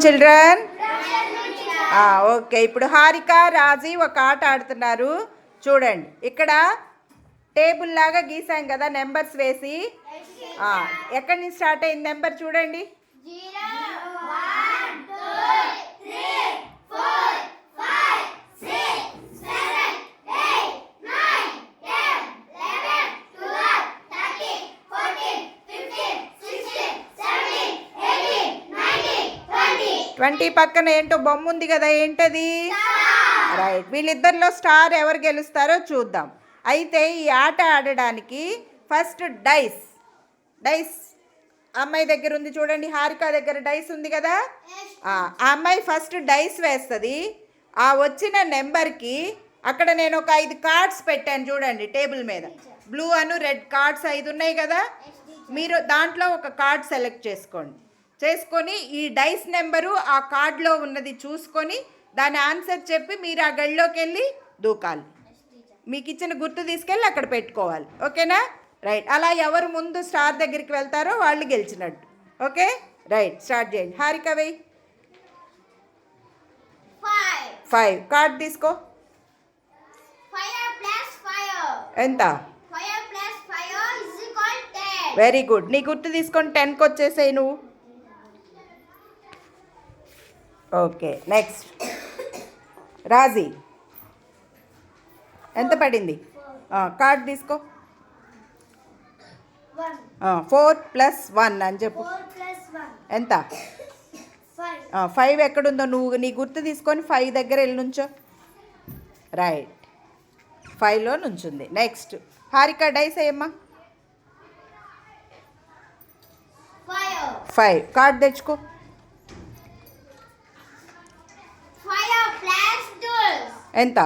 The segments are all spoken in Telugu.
Children okay. ఇప్పుడు హారిక రాజీ ఒక ఆట ఆడుతున్నారు. చూడండి, ఇక్కడ టేబుల్ లాగా గీసాం కదా నెంబర్స్ వేసి. ఎక్కడి నుంచి స్టార్ట్ అయింది నెంబర్ చూడండి. 20 పక్కన ఏంటో బొమ్మ ఉంది కదా, ఏంటది? రైట్. వీళ్ళిద్దరిలో స్టార్ ఎవరు గెలుస్తారో చూద్దాం. అయితే ఈ ఆట ఆడడానికి ఫస్ట్ డైస్ అమ్మాయి దగ్గర ఉంది చూడండి. హారిక దగ్గర డైస్ ఉంది కదా, ఆ అమ్మాయి ఫస్ట్ డైస్ వేస్తుంది. ఆ వచ్చిన నెంబర్కి అక్కడ నేను ఒక 5 కార్డ్స్ పెట్టాను చూడండి టేబుల్ మీద. బ్లూ అను రెడ్ కార్డ్స్ 5 ఉన్నాయి కదా. మీరు దాంట్లో ఒక కార్డ్ సెలెక్ట్ చేసుకొని ఈ డైస్ నెంబరు ఆ కార్డులో ఉన్నది చూసుకొని దాని ఆన్సర్ చెప్పి మీరు ఆ గడిలోకి వెళ్ళి దూకాలి. మీకు ఇచ్చిన గుర్తు తీసుకెళ్ళి అక్కడ పెట్టుకోవాలి. ఓకేనా? రైట్. అలా ఎవరు ముందు స్టార్ దగ్గరికి వెళ్తారో వాళ్ళు గెలిచినట్టు. Okay, right. స్టార్ట్ చేయండి. హారిక వెయ్యి. 5 కార్డ్ తీసుకో. ఎంత? Very good. నీ గుర్తు తీసుకొని 10కి వచ్చేసాయి నువ్వు. ఓకే, నెక్స్ట్ రాజీ. ఎంత పడింది? కార్డ్ తీసుకో. 4 + 1 అని చెప్పు. ఎంత? 5 ఎక్కడుందో నువ్వు నీ గుర్తు తీసుకొని 5 దగ్గర వెళ్ళి నుంచో. రైట్, 5లో నుంచుంది. నెక్స్ట్ హారిక డైస్ అయ్యమ్మా. 5 కార్డ్ తెచ్చుకో. ఎంత?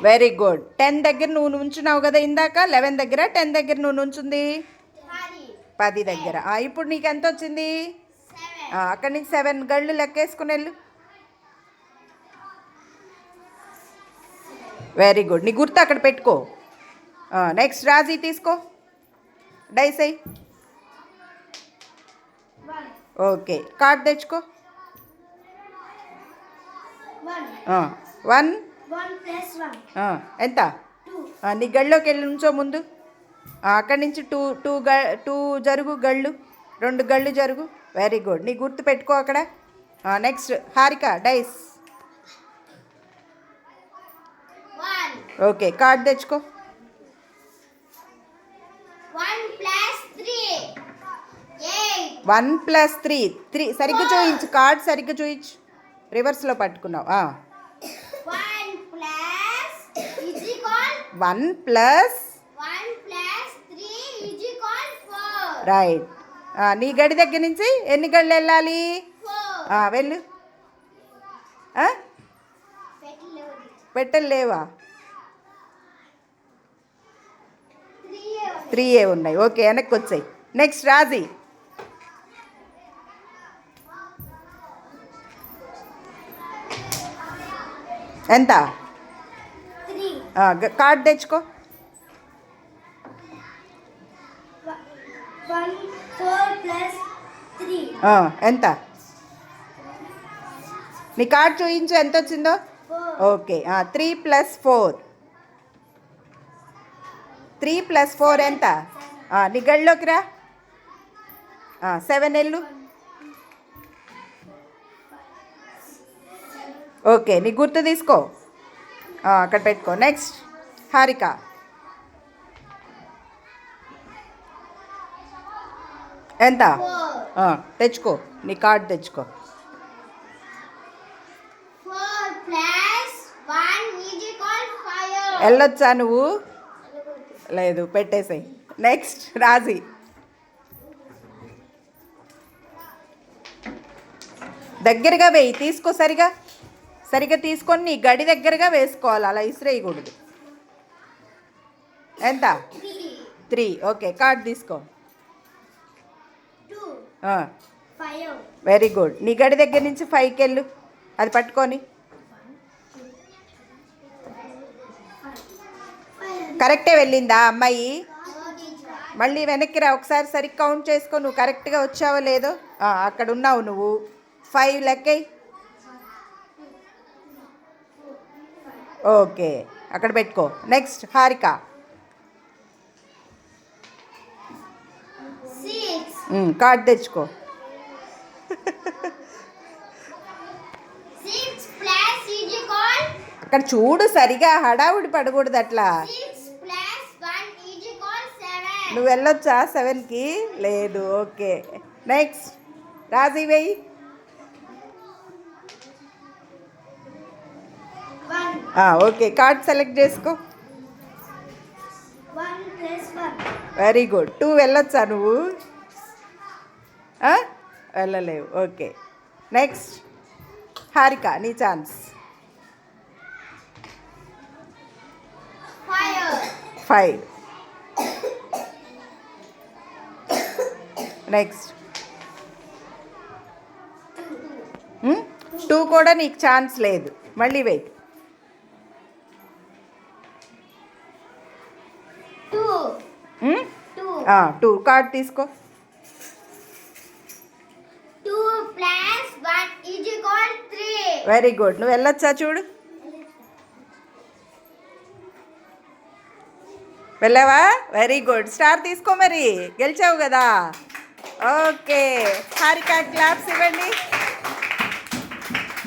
Very good. 10 దగ్గర నువ్వు నుంచున్నావు కదా ఇందాక. 11 దగ్గర 10 దగ్గర నువ్వు నుంచుంది 10 దగ్గర. ఇప్పుడు నీకు ఎంత వచ్చింది? అక్కడి నుంచి 7 గళ్ళు లెక్కేసుకుని వెళ్ళు. Very good. నీ గుర్తు అక్కడ పెట్టుకో. నెక్స్ట్ రాజీ తీసుకో. డైస్ అయ్యి. ఓకే, కార్డ్ తెచ్చుకో. 1 ఎంత? నీ గళ్ళలోకి వెళ్ళి నుంచో ముందు. అక్కడి నుంచి 2 జరుగు గళ్ళు, 2 గళ్ళు జరుగు. Very good. నీ గుర్తు పెట్టుకో అక్కడ. Next Harika dice. Okay, card తెచ్చుకో. 1 + 3 సరిగ్గా చూయించు. కార్డ్ సరిగ్గా చూయించు. రివర్స్లో పట్టుకున్నావు. 1 + 3 రైట్. నీ గడి దగ్గర నుంచి ఎన్ని గళ్ళు వెళ్ళాలి? వెళ్ళు. పెట్టెలు లేవా? 3 ఉన్నాయి. ఓకే, వెనక్కి వచ్చాయి. నెక్స్ట్ రాజీ. ఎంత? కార్డ్ తెచ్చుకో. 4 + 3 ఎంత? నీ కార్డ్ చూయించు ఎంత వచ్చిందో. ఓకే, 3 + 4 3 + 4 ఎంత? నీ గడిలోకి రా. 7 వెళ్ళు. ఓకే, నీ గుర్తు తీసుకో, అక్కడ పెట్టుకో. నెక్స్ట్ హారిక. ఎంత? తెచ్చుకో, నీ కార్డు తెచ్చుకో. 4 + 1 వెళ్ళొచ్చా నువ్వు? లేదు, పెట్టేసాయి. నెక్స్ట్ రాజీ. దగ్గరగా వేయి. తీసుకో, సరిగా తీసుకొని నీ గడి దగ్గరగా వేసుకోవాలి. అలా ఇసిరేయకూడదు. ఎంత? 3. ఓకే, కార్డ్ తీసుకో. Very good. నీ గడి దగ్గర నుంచి 5కి వెళ్ళు. అది పట్టుకొని కరెక్టే వెళ్ళిందా అమ్మాయి? మళ్ళీ వెనక్కి రా. ఒకసారి సరిగ్గా కౌంట్ చేసుకో. నువ్వు కరెక్ట్గా వచ్చావో లేదో. అక్కడ ఉన్నావు నువ్వు. 5 లెక్కై. ఓకే, అక్కడ పెట్టుకో. నెక్స్ట్ హారిక. 6 కార్డ్ తెచ్చుకో. 6 plus is equal అక్కడ చూడు సరిగా, హడావుడి పడకూడదు అట్లా. 6 plus 1 is equal 7. నువ్వు వెళ్ళొచ్చా 7కి? లేదు. ఓకే, నెక్స్ట్ రాజీ వెయ్యి. 1 ఓకే, కార్డ్ సెలెక్ట్ చేసుకో. 1 plus 1 వెరీ గుడ్. 2 వెళ్ళొచ్చా నువ్వు? వెళ్ళలేవు. ఓకే, నెక్స్ట్ హారిక, నీ ఛాన్స్. 5. నెక్స్ట్ 2 కూడా నీకు ఛాన్స్ లేదు. మళ్ళీ వెయ్యి. 2 కార్డ్ తీసుకో. 2 plus 1 is equal 3. Very good. నువ్వు వెళ్ళొచ్చా చూడు. వెళ్ళావా? Very good. స్టార్ తీసుకో, మరి గెలిచావు కదా. ఓకే, హారిక క్లాప్స్ ఇవ్వండి.